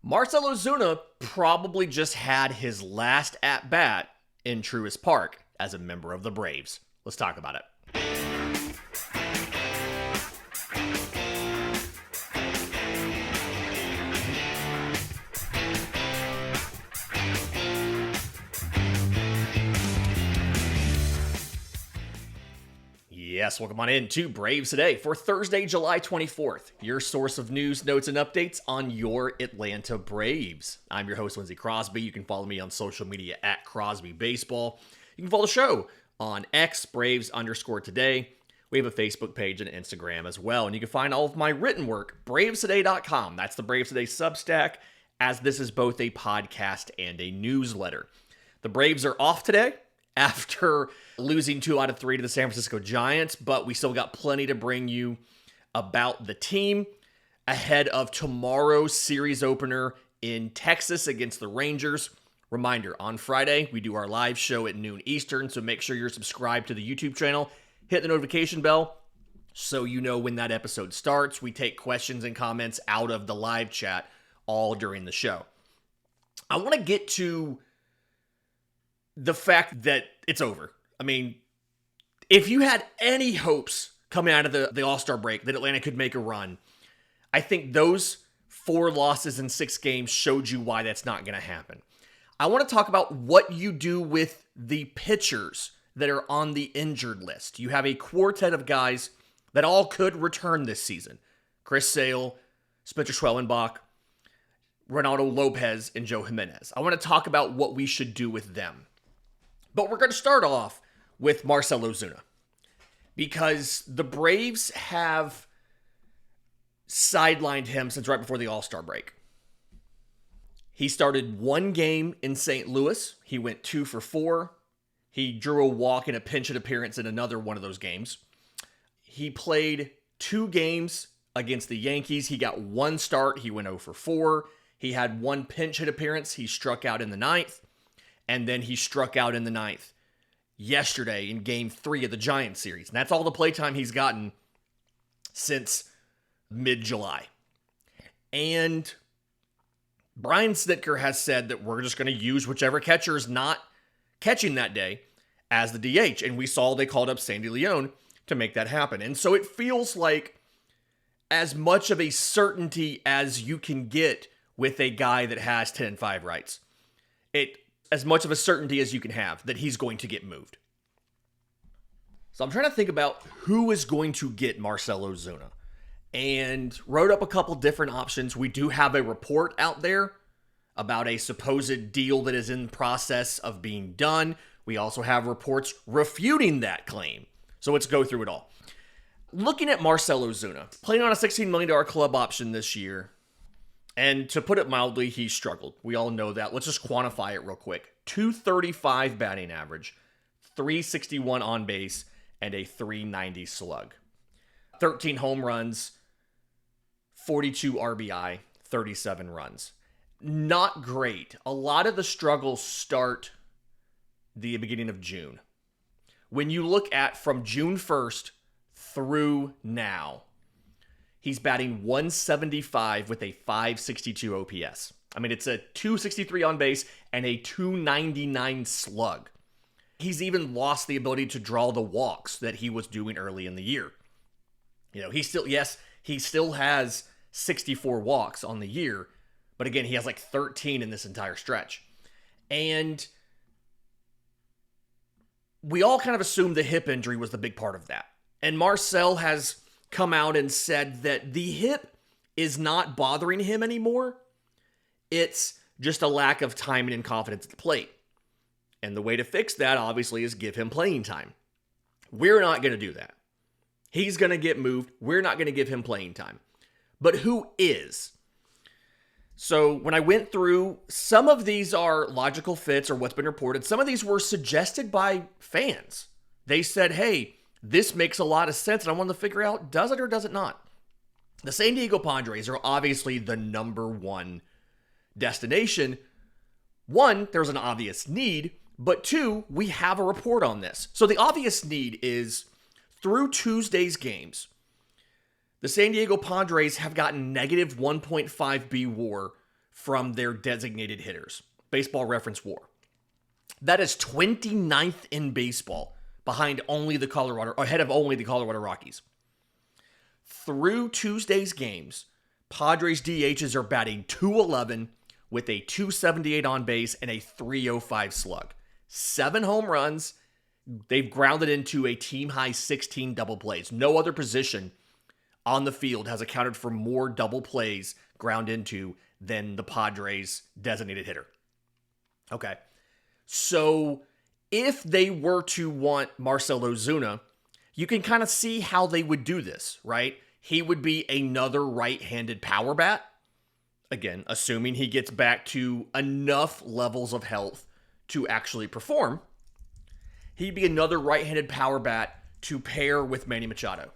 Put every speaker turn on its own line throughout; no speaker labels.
Marcell Ozuna probably just had his last at-bat in Truist Park as a member of the Braves. Let's talk about it. Yes, welcome on in to Braves Today for Thursday, July 24th, your source of news, notes, and updates on your Atlanta Braves. I'm your host, Lindsay Crosby. You can follow me on social media at Crosby Baseball. You can follow the show on X, Braves_today. We have a Facebook page and Instagram as well. And you can find all of my written work, bravestoday.com. That's the Braves Today Substack, as this is both a podcast and a newsletter. The Braves are off today after losing 2 out of 3 to the San Francisco Giants, but we still got plenty to bring you about the team ahead of tomorrow's series opener in Texas against the Rangers. Reminder, on Friday, we do our live show at noon Eastern, so make sure you're subscribed to the YouTube channel. Hit the notification bell so you know when that episode starts. We take questions and comments out of the live chat all during the show. I want to get to the fact that it's over. I mean, if you had any hopes coming out of the All-Star break that Atlanta could make a run, I think those 4 losses in 6 games showed you why that's not going to happen. I want to talk about what you do with the pitchers that are on the injured list. You have a quartet of guys that all could return this season. Chris Sale, Spencer Schwellenbach, Reynaldo, López, and Joe Jimenez. I want to talk about what we should do with them. But we're going to start off with Marcell Ozuna, because the Braves have sidelined him since right before the All-Star break. He started 1 game in St. Louis. He went 2 for 4. He drew a walk in a pinch hit appearance in another one of those games. He played 2 games against the Yankees. He got 1 start. He went 0 for 4. He had 1 pinch hit appearance. He struck out in the 9th. And then he struck out in the 9th yesterday in Game 3 of the Giants series. And that's all the playtime he's gotten since mid-July. And Brian Snitker has said that we're just going to use whichever catcher is not catching that day as the DH. And we saw they called up Sandy Leon to make that happen. And so it feels like as much of a certainty as you can get with a guy that has 10-5 rights. As much of a certainty as you can have that he's going to get moved. So I'm trying to think about who is going to get Marcell Ozuna, and wrote up a couple different options. We do have a report out there about a supposed deal that is in process of being done. We also have reports refuting that claim. So let's go through it all. Looking at Marcell Ozuna, playing on a $16 million club option this year, and to put it mildly, he struggled. We all know that. Let's just quantify it real quick. 235 batting average, 361 on base, and a 390 slug. 13 home runs, 42 RBI, 37 runs. Not great. A lot of the struggles start the beginning of June. When you look at from June 1st through now, he's batting 175 with a 562 OPS. I mean, it's a 263 on base and a 299 slug. He's even lost the ability to draw the walks that he was doing early in the year. You know, he still has 64 walks on the year, but again, he has like 13 in this entire stretch. And we all kind of assumed the hip injury was the big part of that. And Marcell has come out and said that the hip is not bothering him anymore. It's just a lack of timing and confidence at the plate. And the way to fix that, obviously, is give him playing time. We're not going to do that. He's going to get moved. We're not going to give him playing time. But who is? So when I went through, some of these are logical fits or what's been reported. Some of these were suggested by fans. They said, hey, this makes a lot of sense, and I wanted to figure out, does it or does it not? The San Diego Padres are obviously the number one destination. 1, there's an obvious need, but 2, we have a report on this. So the obvious need is, through Tuesday's games, the San Diego Padres have gotten negative 1.5 B WAR from their designated hitters. Baseball Reference WAR. That is 29th in baseball, ahead of only the Colorado Rockies. Through Tuesday's games, Padres DHs are batting .211 with a .278 on base and a .305 slug. 7 home runs. They've grounded into a team-high 16 double plays. No other position on the field has accounted for more double plays ground into than the Padres' designated hitter. Okay. So if they were to want Marcell Ozuna, you can kind of see how they would do this, right? He would be another right-handed power bat. Again, assuming he gets back to enough levels of health to actually perform. He'd be another right-handed power bat to pair with Manny Machado.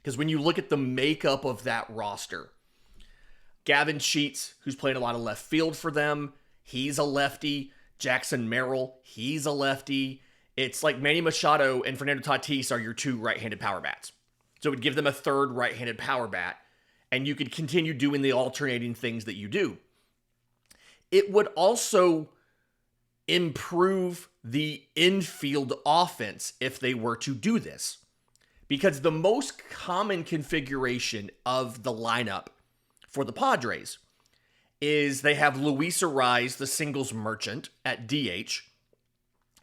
Because when you look at the makeup of that roster, Gavin Sheets, who's playing a lot of left field for them, he's a lefty. Jackson Merrill, he's a lefty. It's like Manny Machado and Fernando Tatis are your 2 right-handed power bats. So it would give them a third right-handed power bat, and you could continue doing the alternating things that you do. It would also improve the infield offense if they were to do this. Because the most common configuration of the lineup for the Padres is they have Luis Ariz, the singles merchant, at DH.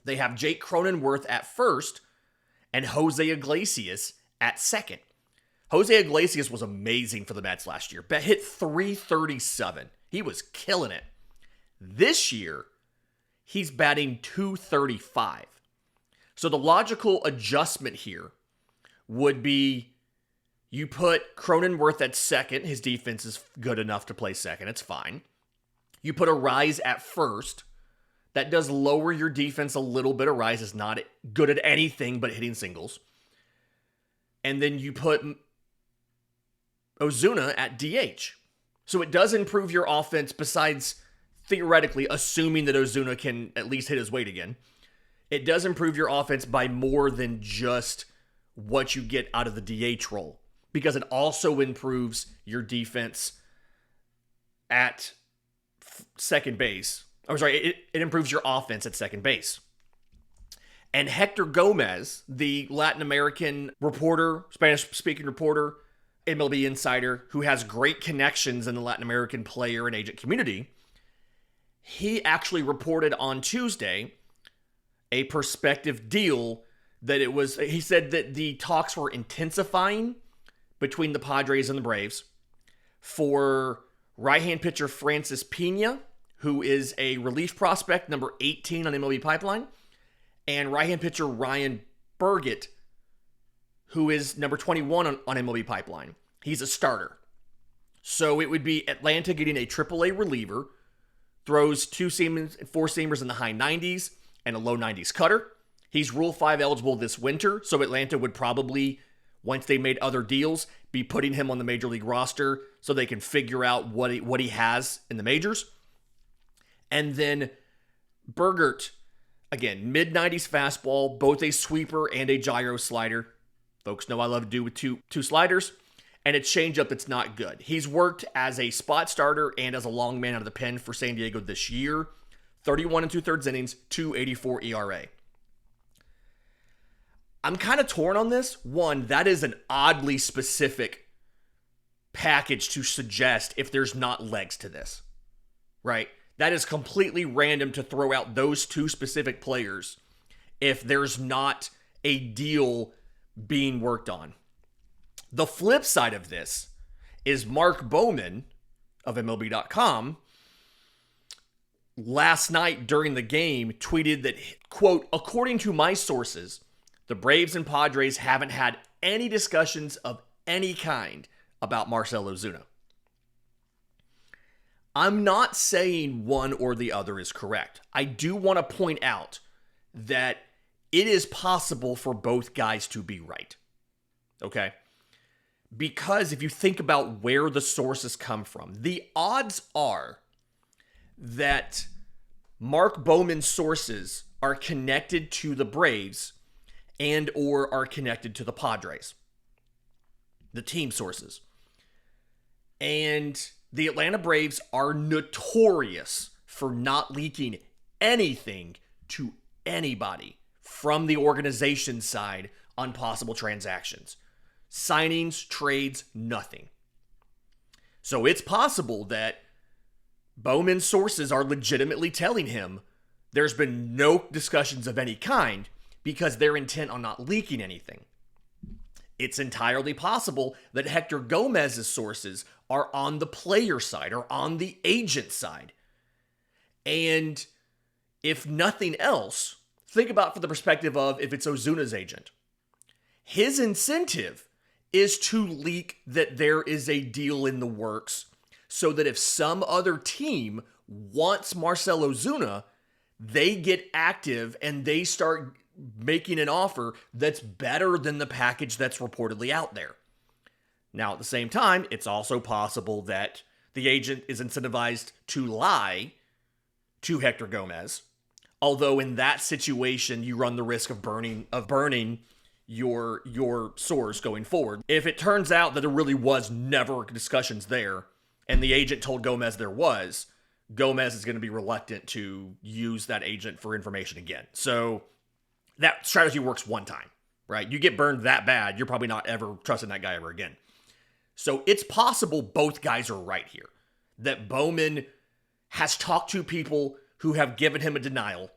They have Jake Cronenworth at first and Jose Iglesias at second. Jose Iglesias was amazing for the Mets last year. Bet hit .337. He was killing it. This year, he's batting .235. So the logical adjustment here would be you put Cronenworth at second. His defense is good enough to play second. It's fine. You put Ariz at first. That does lower your defense a little bit. Ariz is not good at anything but hitting singles. And then you put Ozuna at DH. So it does improve your offense besides theoretically assuming that Ozuna can at least hit his weight again. It does improve your offense by more than just what you get out of the DH role. Because it also improves your defense at second base. It improves your offense at second base. And Hector Gomez, the Latin American reporter, Spanish-speaking reporter, MLB insider, who has great connections in the Latin American player and agent community, he actually reported on Tuesday a prospective deal that he said that the talks were intensifying between the Padres and the Braves for right-hand pitcher Francis Pena, who is a relief prospect, number 18 on MLB Pipeline, and right-hand pitcher Ryan Burgett, who is number 21 on MLB Pipeline. He's a starter. So it would be Atlanta getting a AAA reliever, throws 4-seamers in the high 90s and a low 90s cutter. He's Rule 5 eligible this winter, so Atlanta would probably, once they made other deals, be putting him on the major league roster so they can figure out what he has in the majors. And then Burgert, again, mid-90s fastball, both a sweeper and a gyro slider. Folks know I love to do with two sliders. And a changeup that's not good. He's worked as a spot starter and as a long man out of the pen for San Diego this year. 31 2/3 innings, 2.84 ERA. I'm kind of torn on this. One, that is an oddly specific package to suggest if there's not legs to this, right? That is completely random to throw out those 2 specific players if there's not a deal being worked on. The flip side of this is Mark Bowman of MLB.com last night during the game tweeted that, quote, according to my sources, the Braves and Padres haven't had any discussions of any kind about Marcell Ozuna. I'm not saying one or the other is correct. I do want to point out that it is possible for both guys to be right. Okay? Because if you think about where the sources come from, the odds are that Mark Bowman's sources are connected to the Braves and or are connected to the Padres. The team sources. And the Atlanta Braves are notorious for not leaking anything to anybody from the organization side on possible transactions. Signings, trades, nothing. So it's possible that Bowman's sources are legitimately telling him there's been no discussions of any kind because they're intent on not leaking anything. It's entirely possible that Hector Gomez's sources are on the player side or on the agent side. And if nothing else, think about from the perspective of if it's Ozuna's agent. His incentive is to leak that there is a deal in the works so that if some other team wants Marcell Ozuna, they get active and they start making an offer that's better than the package that's reportedly out there. Now, at the same time, it's also possible that the agent is incentivized to lie to Hector Gomez. Although in that situation, you run the risk of burning your source going forward. If it turns out that there really was never discussions there, and the agent told Gomez there was, Gomez is going to be reluctant to use that agent for information again. So that strategy works one time, right? You get burned that bad, you're probably not ever trusting that guy ever again. So it's possible both guys are right here. That Bowman has talked to people who have given him a denial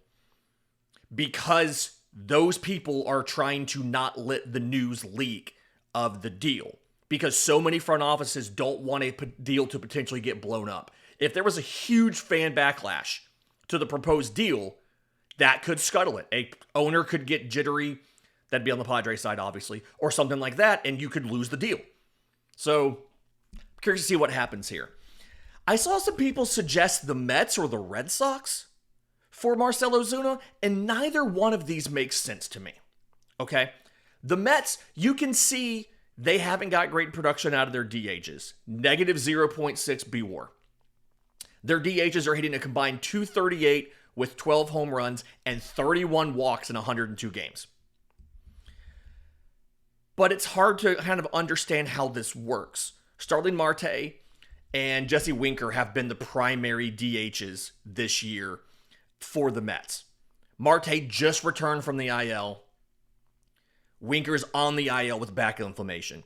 because those people are trying to not let the news leak of the deal. Because so many front offices don't want a deal to potentially get blown up. If there was a huge fan backlash to the proposed deal, that could scuttle it. A owner could get jittery. That'd be on the Padres side, obviously, or something like that, and you could lose the deal. So, I'm curious to see what happens here. I saw some people suggest the Mets or the Red Sox for Marcell Ozuna, and neither one of these makes sense to me. Okay? The Mets, you can see they haven't got great production out of their DHs. Negative 0.6 BWAR. Their DHs are hitting a combined 238 with 12 home runs and 31 walks in 102 games. But it's hard to kind of understand how this works. Starling Marte and Jesse Winker have been the primary DHs this year for the Mets. Marte just returned from the IL. Winker's on the IL with back inflammation.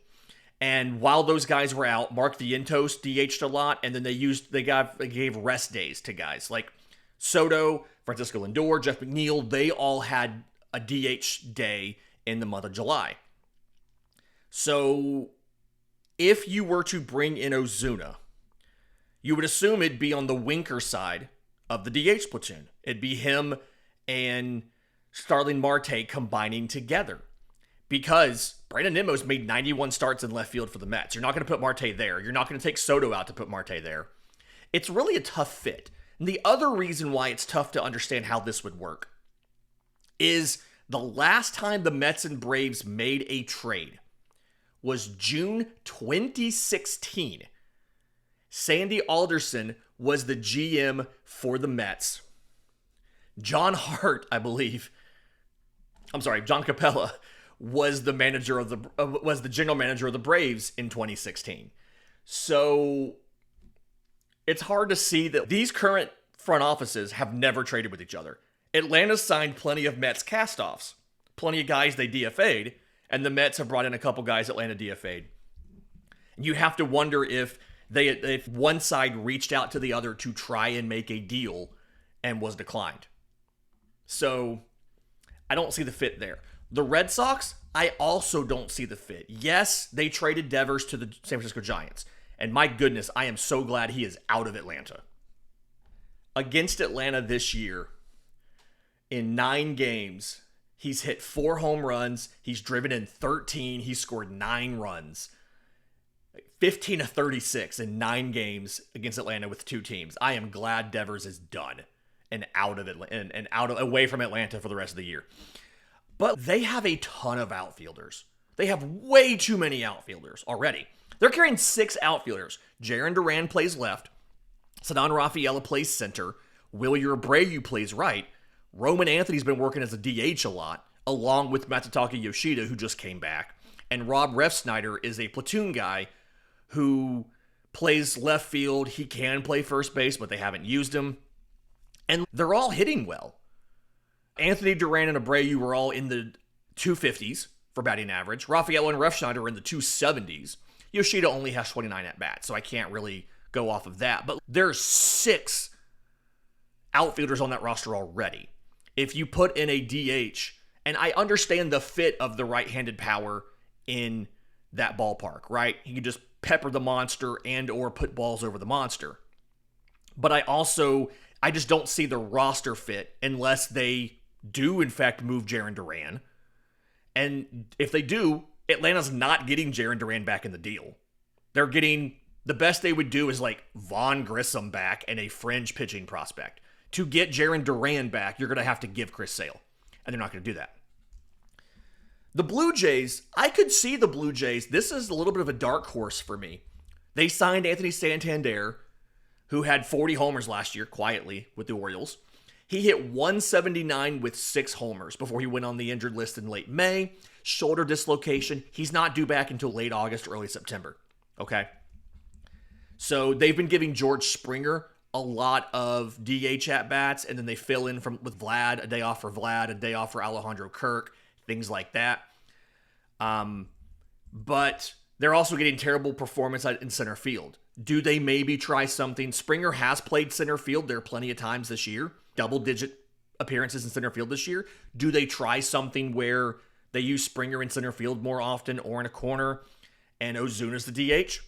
And while those guys were out, Mark Vientos DH'd a lot, and then they gave rest days to guys like Soto, Francisco Lindor, Jeff McNeil. They all had a DH day in the month of July. So if you were to bring in Ozuna, you would assume it'd be on the Winker side of the DH platoon. It'd be him and Starling Marte combining together. Because Brandon Nimmo's made 91 starts in left field for the Mets. You're not going to put Marte there. You're not going to take Soto out to put Marte there. It's really a tough fit. And the other reason why it's tough to understand how this would work is the last time the Mets and Braves made a trade was June 2016. Sandy Alderson was the GM for the Mets. John Capella was the general manager of the Braves in 2016. So it's hard to see that these current front offices have never traded with each other. Atlanta signed plenty of Mets castoffs, plenty of guys they DFA'd, and the Mets have brought in a couple guys Atlanta DFA'd. You have to wonder if one side reached out to the other to try and make a deal and was declined. So I don't see the fit there. The Red Sox, I also don't see the fit. Yes, they traded Devers to the San Francisco Giants. And my goodness, I am so glad he is out of Atlanta. Against Atlanta this year, in 9 games, he's hit 4 home runs. He's driven in 13. He's scored 9 runs. 15 of 36 in 9 games against Atlanta with 2 teams. I am glad Devers is done and out of Atlanta and away from Atlanta for the rest of the year. But they have a ton of outfielders. They have way too many outfielders already. They're carrying 6 outfielders. Jarren Duran plays left. Ceddanne Rafaela plays center. Wilyer Abreu plays right. Roman Anthony's been working as a DH a lot, along with Matsutaka Yoshida, who just came back. And Rob Refsnyder is a platoon guy who plays left field. He can play first base, but they haven't used him. And they're all hitting well. Anthony Duran and Abreu were all in the 250s for batting average. Rafael and Refsnyder are in the 270s. Yoshida only has 29 at-bats, so I can't really go off of that. But there's 6 outfielders on that roster already. If you put in a DH, and I understand the fit of the right-handed power in that ballpark, right? You can just pepper the monster and or put balls over the monster. But I just don't see the roster fit unless they do, in fact, move Jarren Duran. And if they do, Atlanta's not getting Jarren Duran back in the deal. They're getting, the best they would do is like Vaughn Grissom back and a fringe pitching prospect. To get Jarren Duran back, you're going to have to give Chris Sale. And they're not going to do that. The Blue Jays, I could see the Blue Jays. This is a little bit of a dark horse for me. They signed Anthony Santander, who had 40 homers last year, quietly, with the Orioles. He hit 179 with 6 homers before he went on the injured list in late May. Shoulder dislocation. He's not due back until late August, early September. Okay? So they've been giving George Springer a lot of DH at-bats, and then they fill in with Vlad, a day off for Vlad, a day off for Alejandro Kirk, things like that. But they're also getting terrible performance in center field. Do they maybe try something? Springer has played center field there plenty of times this year. Double-digit appearances in center field this year. Do they try something where they use Springer in center field more often or in a corner and Ozuna's the DH?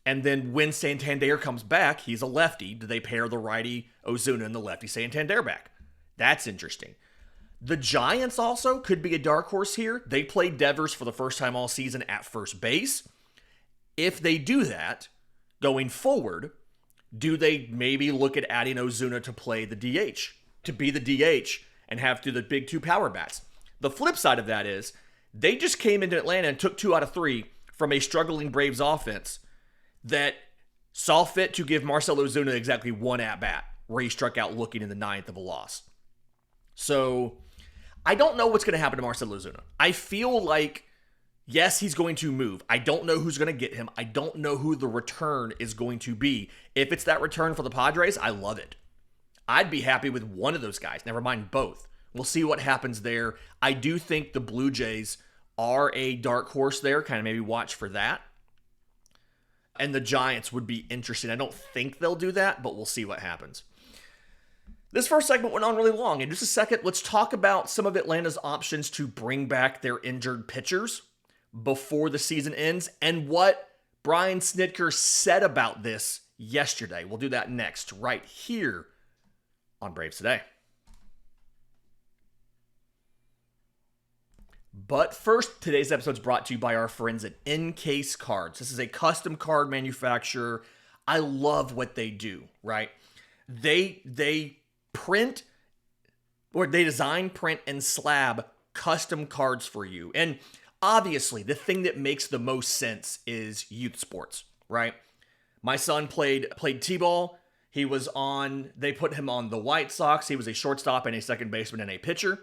And then when Santander comes back, he's a lefty. Do they pair the righty Ozuna and the lefty Santander back? That's interesting. The Giants also could be a dark horse here. They played Devers for the first time all season at first base. If they do that, going forward, do they maybe look at adding Ozuna to play the DH, to be the DH and have to the big 2 power bats? The flip side of that is they just came into Atlanta and took 2 out of 3 from a struggling Braves offense that saw fit to give Marcell Ozuna exactly 1 at-bat where he struck out looking in the 9th of a loss. So I don't know what's going to happen to Marcell Ozuna. I feel like, yes, he's going to move. I don't know who's going to get him. I don't know who the return is going to be. If it's that return for the Padres, I love it. I'd be happy with one of those guys. Never mind both. We'll see what happens there. I do think the Blue Jays are a dark horse there. Kind of maybe watch for that. And the Giants would be interesting. I don't think they'll do that, but we'll see what happens. This first segment went on really long. In just a second, let's talk about some of Atlanta's options to bring back their injured pitchers before the season ends and what Brian Snitker said about this yesterday. We'll do that next, right here on Braves Today. But first, today's episode is brought to you by our friends at Encase Cards. This is a custom card manufacturer. I love what they do, right? They print, or they design, print, and slab custom cards for you. And obviously, the thing that makes the most sense is youth sports, right? My son played t-ball. They put him on the White Sox. He was a shortstop and a second baseman and a pitcher.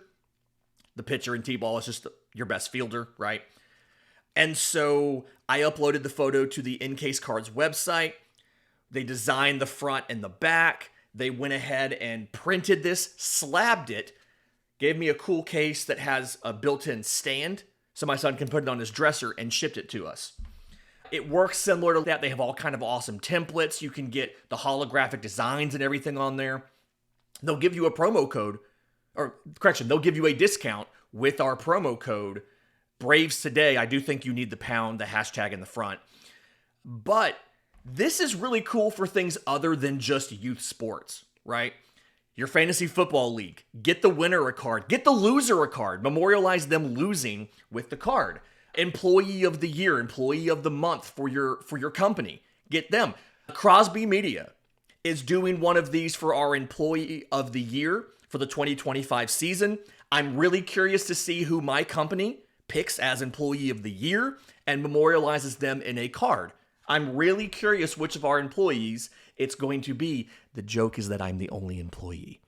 The pitcher in t-ball is just your best fielder, right? And so I uploaded the photo to the Encase Cards website. They designed the front and the back. They went ahead and printed this, slabbed it, gave me a cool case that has a built-in stand so my son can put it on his dresser, and shipped it to us. It works similar to that. They have all kind of awesome templates. You can get the holographic designs and everything on there. They'll give you a promo code, they'll give you a discount with our promo code Braves Today. I do think you need the pound, the hashtag in the front. But this is really cool for things other than just youth sports, right? Your fantasy football league, get the winner a card, get the loser a card, memorialize them losing with the card. Employee of the year, employee of the month for your company, get them. Crosby Media is doing one of these for our employee of the year for the 2025 season. I'm really curious to see who my company picks as employee of the year and memorializes them in a card. I'm really curious which of our employees it's going to be. The joke is that I'm the only employee.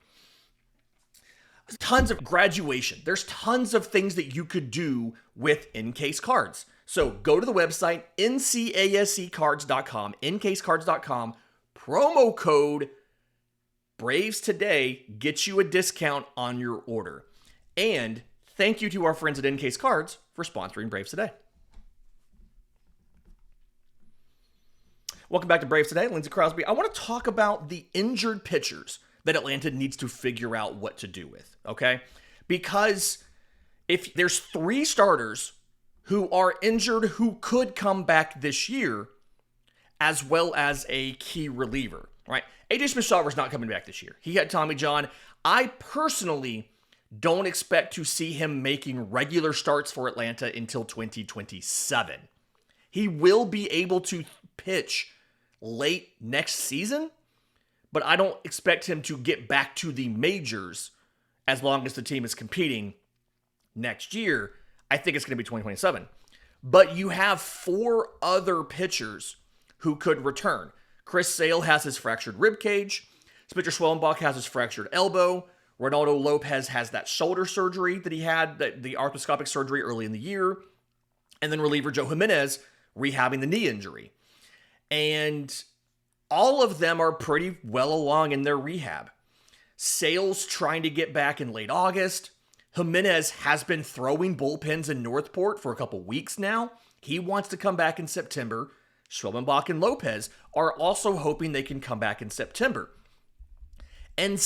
Tons of graduation. There's tons of things that you could do with Encase Cards. So go to the website, ncascards.com, ncasecards.com, promo code Braves Today gets you a discount on your order. And thank you to our friends at Ncase Cards for sponsoring Braves Today. Welcome back to Braves Today. Lindsay Crosby. I want to talk about the injured pitchers that Atlanta needs to figure out what to do with, okay? Because if there's 3 starters who are injured who could come back this year, as well as a key reliever, right? A.J. Smith-Shawver's not coming back this year. He had Tommy John. I personally don't expect to see him making regular starts for Atlanta until 2027. He will be able to pitch late next season, but I don't expect him to get back to the majors as long as the team is competing next year. I think it's going to be 2027. But you have 4 other pitchers who could return. Chris Sale has his fractured rib cage. Spencer Schwellenbach has his fractured elbow. Reynaldo López has that shoulder surgery that he had, the arthroscopic surgery early in the year. And then reliever Joe Jimenez rehabbing the knee injury. And all of them are pretty well along in their rehab. Sale's trying to get back in late August. Jimenez has been throwing bullpens in Northport for a couple weeks now. He wants to come back in September. Schwellenbach and López are also hoping they can come back in September. And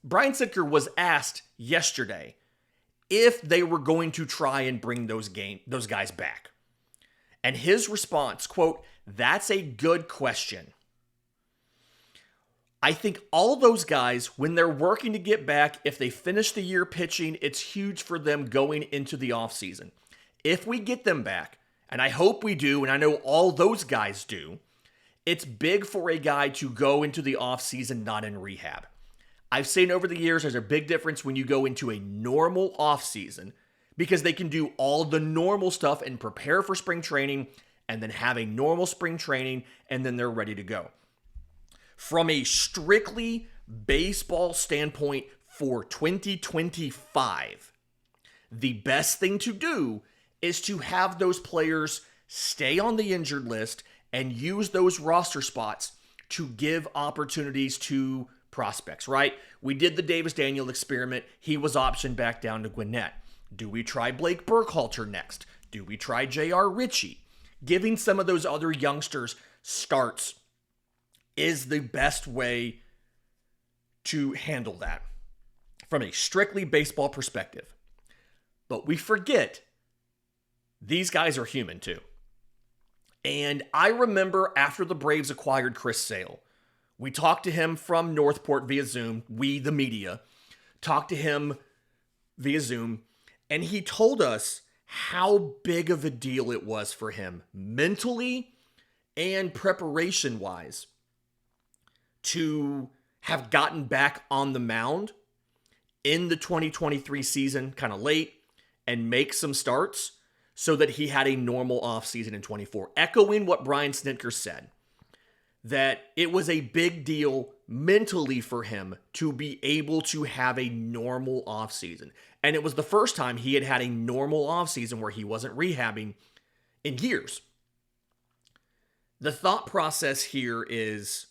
Brian Sittker was asked yesterday if they were going to try and bring those guys back. And his response, quote, "That's a good question. I think all those guys, when they're working to get back, if they finish the year pitching, it's huge for them going into the offseason. If we get them back, and I hope we do, and I know all those guys do, it's big for a guy to go into the offseason not in rehab. I've seen over the years there's a big difference when you go into a normal offseason because they can do all the normal stuff and prepare for spring training and then have a normal spring training and then they're ready to go. From a strictly baseball standpoint for 2025, the best thing to do is to have those players stay on the injured list and use those roster spots to give opportunities to prospects, right? We did the Davis Daniel experiment. He was optioned back down to Gwinnett. Do we try Blake Burkhalter next? Do we try J.R. Ritchie? Giving some of those other youngsters starts is the best way to handle that from a strictly baseball perspective. But we forget these guys are human too. And I remember after the Braves acquired Chris Sale, we talked to him from Northport via Zoom. We, the media, talked to him via Zoom, and he told us how big of a deal it was for him mentally and preparation-wise to have gotten back on the mound in the 2023 season kind of late and make some starts so that he had a normal offseason in 24. Echoing what Brian Snitker said, that it was a big deal mentally for him to be able to have a normal offseason. And it was the first time he had had a normal offseason where he wasn't rehabbing in years. The thought process here is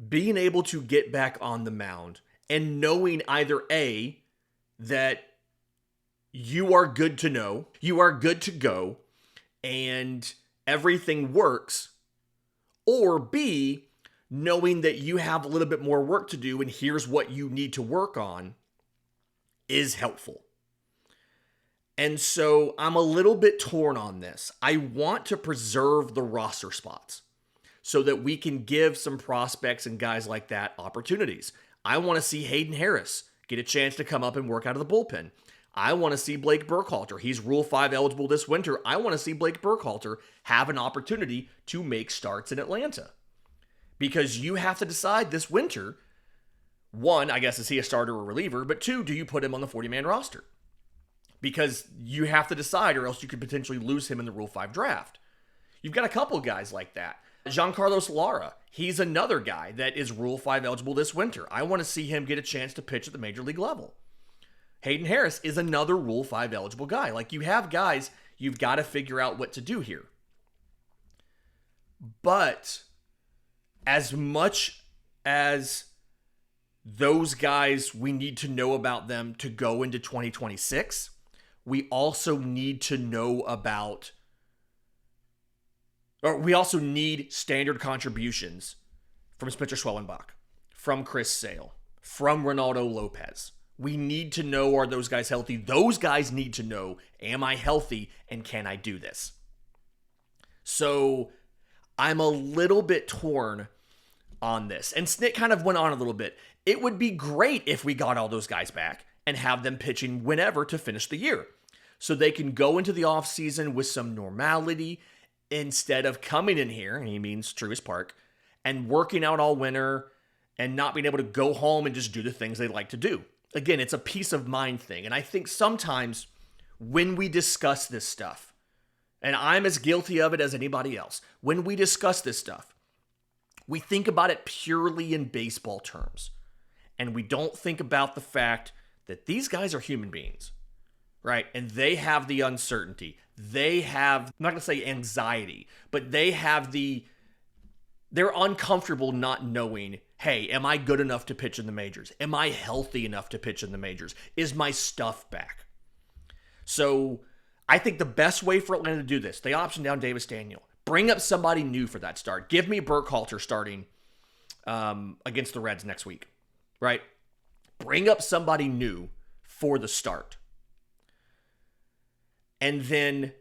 being able to get back on the mound and knowing either A, that you are good to know, you are good to go, and everything works, or B, knowing that you have a little bit more work to do and here's what you need to work on is helpful. And so I'm a little bit torn on this. I want to preserve the roster spots so that we can give some prospects and guys like that opportunities. I want to see Hayden Harris get a chance to come up and work out of the bullpen. I want to see Blake Burkhalter. He's Rule 5 eligible this winter. I want to see Blake Burkhalter have an opportunity to make starts in Atlanta. Because you have to decide this winter, one, I guess, is he a starter or reliever? But two, do you put him on the 40-man roster? Because you have to decide, or else you could potentially lose him in the Rule 5 draft. You've got a couple guys like that. Giancarlo Lara, he's another guy that is Rule 5 eligible this winter. I want to see him get a chance to pitch at the major league level. Hayden Harris is another Rule 5 eligible guy. Like, you have guys, you've got to figure out what to do here. But as much as those guys, we need to know about them to go into 2026, we also need to know about, or we also need standard contributions from Spencer Schwellenbach, from Chris Sale, from Reynaldo López. We need to know, are those guys healthy? Those guys need to know, am I healthy and can I do this? So I'm a little bit torn on this. And Snit kind of went on a little bit. It would be great if we got all those guys back and have them pitching whenever to finish the year, so they can go into the offseason with some normality instead of coming in here, and he means Truist Park, and working out all winter and not being able to go home and just do the things they like to do. Again, it's a peace of mind thing. And I think sometimes when we discuss this stuff, and I'm as guilty of it as anybody else, when we discuss this stuff, we think about it purely in baseball terms. And we don't think about the fact that these guys are human beings, right? And they have the uncertainty. They have, I'm not going to say anxiety, but they're uncomfortable not knowing, hey, am I good enough to pitch in the majors? Am I healthy enough to pitch in the majors? Is my stuff back? So I think the best way for Atlanta to do this, they option down Davis Daniel. Bring up somebody new for that start. Give me Burkhalter starting against the Reds next week, right? Bring up somebody new for the start. And then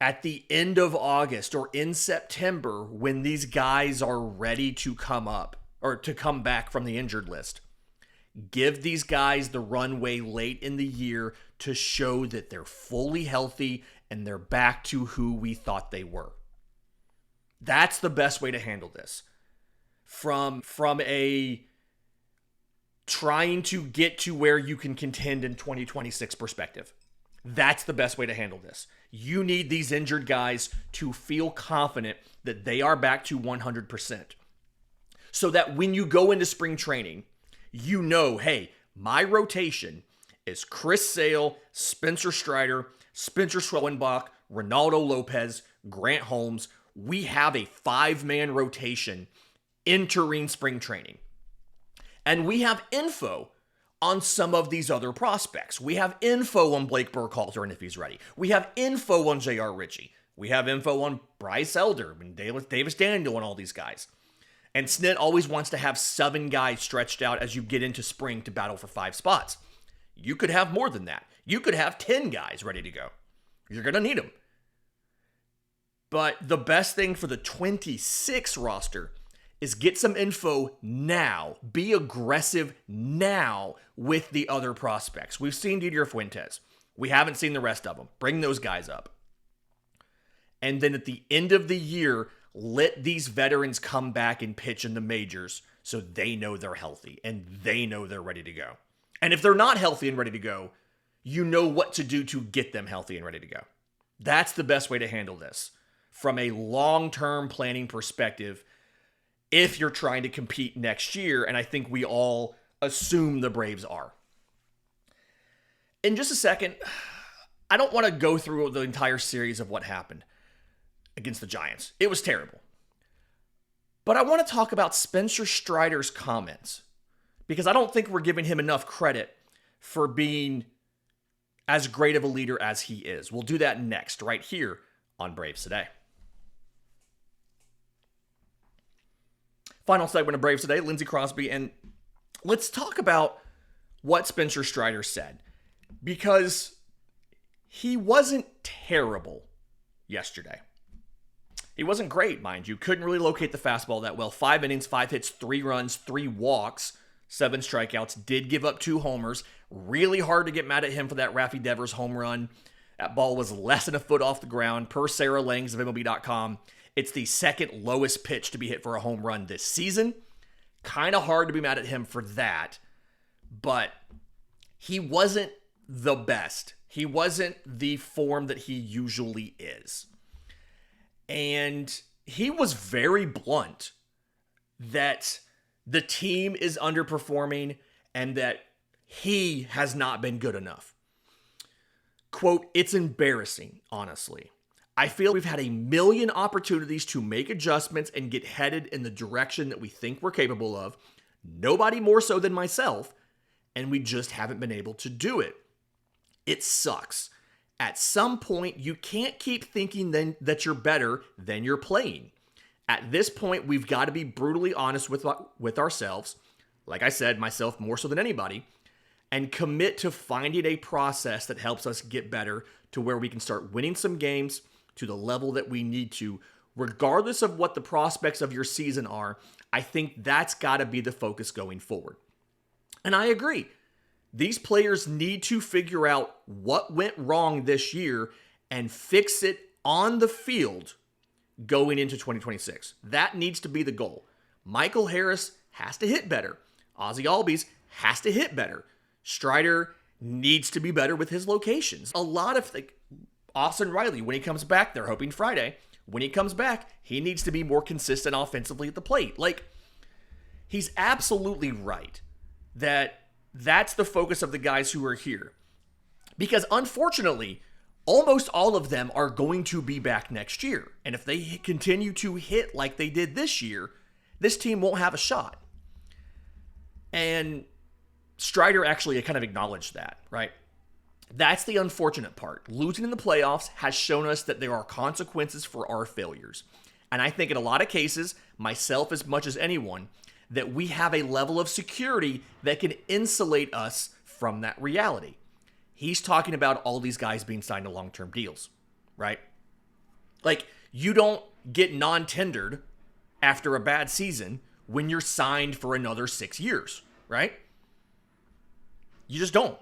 at the end of August or in September, when these guys are ready to come up or to come back from the injured list, give these guys the runway late in the year to show that they're fully healthy and they're back to who we thought they were. That's the best way to handle this. From a trying to get to where you can contend in 2026 perspective. That's the best way to handle this. You need these injured guys to feel confident that they are back to 100%. So that when you go into spring training, you know, hey, my rotation is Chris Sale, Spencer Strider, Spencer Schwellenbach, Reynaldo López, Grant Holmes. We have a 5-man rotation entering spring training. And we have info on some of these other prospects. We have info on Blake Burkhalter and if he's ready. We have info on J.R. Ritchie. We have info on Bryce Elder and Davis Daniel and all these guys. And Snit always wants to have 7 guys stretched out as you get into spring to battle for 5 spots. You could have more than that. You could have 10 guys ready to go. You're going to need them. But the best thing for the 26 roster is get some info now. Be aggressive now with the other prospects. We've seen Didier Fuentes. We haven't seen the rest of them. Bring those guys up. And then at the end of the year, let these veterans come back and pitch in the majors so they know they're healthy and they know they're ready to go. And if they're not healthy and ready to go, you know what to do to get them healthy and ready to go. That's the best way to handle this from a long-term planning perspective if you're trying to compete next year, and I think we all assume the Braves are. In just a second, I don't want to go through the entire series of what happened against the Giants. It was terrible. But I want to talk about Spencer Strider's comments because I don't think we're giving him enough credit for being as great of a leader as he is. We'll do that next, right here on Braves Today. Final segment of Braves Today, Lindsay Crosby, and let's talk about what Spencer Strider said because he wasn't terrible yesterday. He wasn't great, mind you. Couldn't really locate the fastball that well. 5 innings, 5 hits, 3 runs, 3 walks, 7 strikeouts. Did give up 2 homers. Really hard to get mad at him for that Raffy Devers home run. That ball was less than a foot off the ground. Per Sarah Langs of MLB.com, it's the second lowest pitch to be hit for a home run this season. Kind of hard to be mad at him for that. But he wasn't the best. He wasn't the form that he usually is. And he was very blunt that the team is underperforming and that he has not been good enough. Quote, it's embarrassing, honestly. I feel we've had a million opportunities to make adjustments and get headed in the direction that we think we're capable of. Nobody more so than myself, and we just haven't been able to do it. It sucks. At some point, you can't keep thinking then that you're better than you're playing. At this point, we've got to be brutally honest with ourselves, like I said, myself more so than anybody, and commit to finding a process that helps us get better to where we can start winning some games to the level that we need to, regardless of what the prospects of your season are. I think that's got to be the focus going forward. And I agree. These players need to figure out what went wrong this year and fix it on the field going into 2026. That needs to be the goal. Michael Harris has to hit better. Ozzy Albies has to hit better. Strider needs to be better with his locations. A lot of Austin Riley, when he comes back, they're hoping Friday. When he comes back, he needs to be more consistent offensively at the plate. He's absolutely right that that's the focus of the guys who are here. Because unfortunately, almost all of them are going to be back next year. And if they continue to hit like they did this year, this team won't have a shot. And Strider actually kind of acknowledged that, right? That's the unfortunate part. Losing in the playoffs has shown us that there are consequences for our failures. And I think in a lot of cases, myself as much as anyone, that we have a level of security that can insulate us from that reality. He's talking about all these guys being signed to long-term deals, right? You don't get non-tendered after a bad season when you're signed for another 6 years, right? You just don't.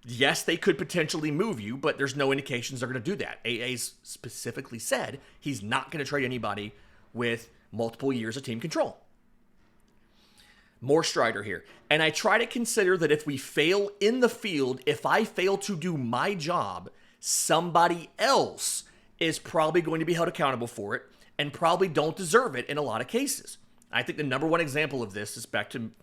Yes, they could potentially move you, but there's no indications they're going to do that. AA's specifically said he's not going to trade anybody with multiple years of team control. More Strider here. And I try to consider that if we fail in the field, if I fail to do my job, somebody else is probably going to be held accountable for it and probably don't deserve it in a lot of cases. I think the number one example of this is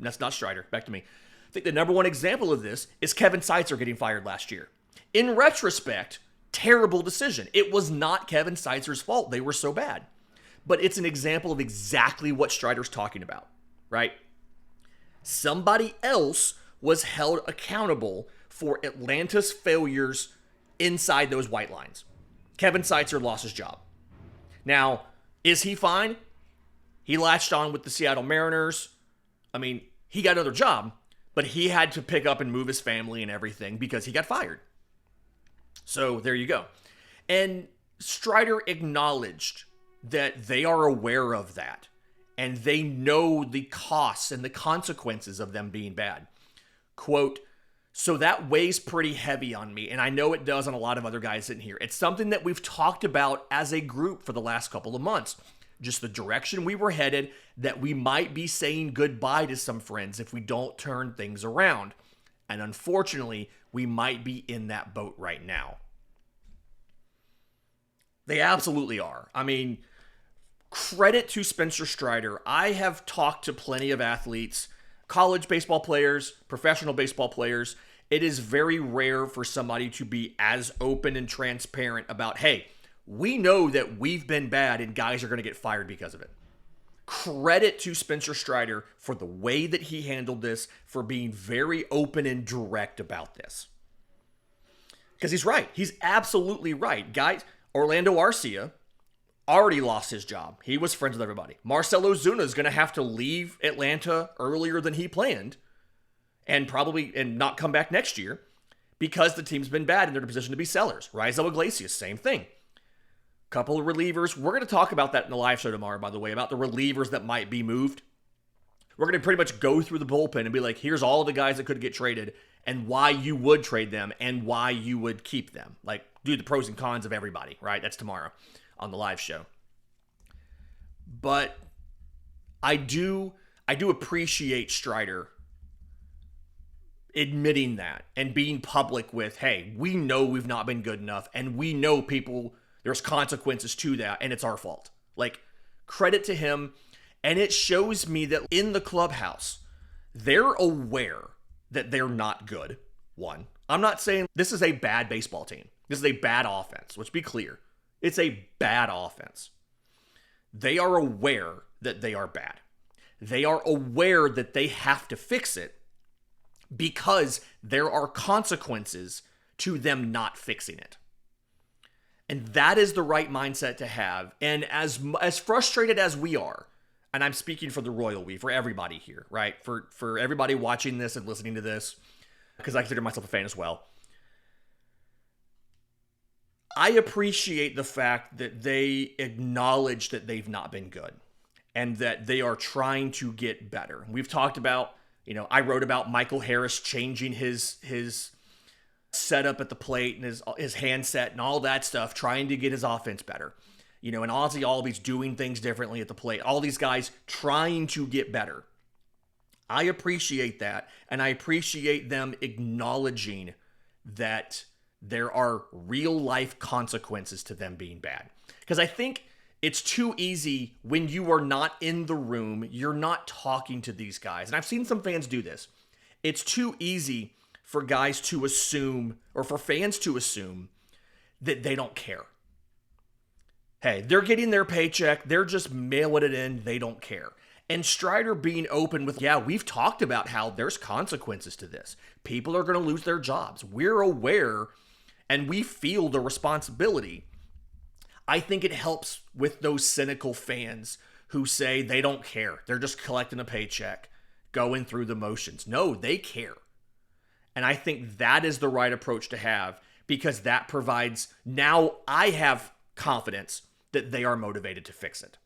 that's not Strider, back to me. I think the number one example of this is Kevin Seitzer getting fired last year. In retrospect, terrible decision. It was not Kevin Seitzer's fault. They were so bad. But it's an example of exactly what Strider's talking about, right? Somebody else was held accountable for Atlanta's failures inside those white lines. Kevin Seitzer lost his job. Now, is he fine? He latched on with the Seattle Mariners. He got another job, but he had to pick up and move his family and everything because he got fired. So there you go. And Strider acknowledged that they are aware of that. And they know the costs and the consequences of them being bad. Quote, so that weighs pretty heavy on me, and I know it does on a lot of other guys in here. It's something that we've talked about as a group for the last couple of months. Just the direction we were headed, that we might be saying goodbye to some friends if we don't turn things around. And unfortunately, we might be in that boat right now. They absolutely are. Credit to Spencer Strider. I have talked to plenty of athletes, college baseball players, professional baseball players. It is very rare for somebody to be as open and transparent about, hey, we know that we've been bad and guys are going to get fired because of it. Credit to Spencer Strider for the way that he handled this, for being very open and direct about this. Because he's right. He's absolutely right. Guys, Orlando Arcia already lost his job. He was friends with everybody. Marcell Ozuna is going to have to leave Atlanta earlier than he planned and not come back next year because the team's been bad and they're in a position to be sellers. Reynaldo Iglesias, same thing. Couple of relievers. We're going to talk about that in the live show tomorrow, by the way, about the relievers that might be moved. We're going to pretty much go through the bullpen and be like, here's all the guys that could get traded and why you would trade them and why you would keep them. Do the pros and cons of everybody, right? That's tomorrow on the live show. But I do appreciate Strider admitting that and being public with, hey, we know we've not been good enough and we know there's consequences to that and it's our fault. Credit to him. And it shows me that in the clubhouse, they're aware that they're not good. One, I'm not saying this is a bad baseball team. This is a bad offense. Let's be clear. It's a bad offense. They are aware that they are bad. They are aware that they have to fix it because there are consequences to them not fixing it. And that is the right mindset to have. And as frustrated as we are, and I'm speaking for the royal we, for everybody here, right? For everybody watching this and listening to this, because I consider myself a fan as well. I appreciate the fact that they acknowledge that they've not been good and that they are trying to get better. We've talked about, I wrote about Michael Harris changing his setup at the plate and his handset and all that stuff, trying to get his offense better. And Ozzy Albies doing things differently at the plate. All these guys trying to get better. I appreciate that, and I appreciate them acknowledging that there are real life consequences to them being bad. Because I think it's too easy when you are not in the room, you're not talking to these guys. And I've seen some fans do this. It's too easy for guys to assume, or for fans to assume, that they don't care. Hey, they're getting their paycheck, they're just mailing it in, they don't care. And Strider being open with, we've talked about how there's consequences to this. People are going to lose their jobs. We're aware and we feel the responsibility. I think it helps with those cynical fans who say they don't care. They're just collecting a paycheck, going through the motions. No, they care. And I think that is the right approach to have, because that provides, now I have confidence that they are motivated to fix it.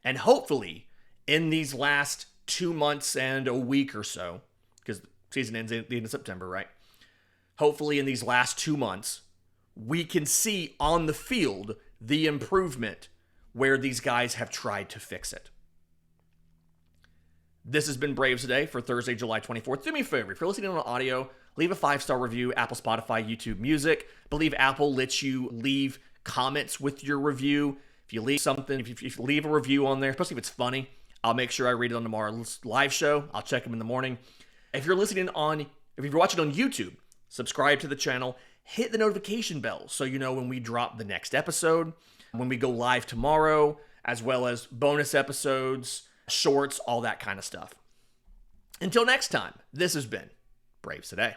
And hopefully, in these last 2 months and a week or so, because the season ends at the end of September, right? Hopefully in these last 2 months, we can see on the field the improvement where these guys have tried to fix it. This has been Braves Today for Thursday, July 24th. Do me a favor, if you're listening on audio, leave a 5-star review, Apple, Spotify, YouTube Music. I believe Apple lets you leave comments with your review. If you leave something, if you leave a review on there, especially if it's funny, I'll make sure I read it on tomorrow's live show. I'll check them in the morning. If you're watching on YouTube, subscribe to the channel, hit the notification bell so you know when we drop the next episode, when we go live tomorrow, as well as bonus episodes, shorts, all that kind of stuff. Until next time, this has been Braves Today.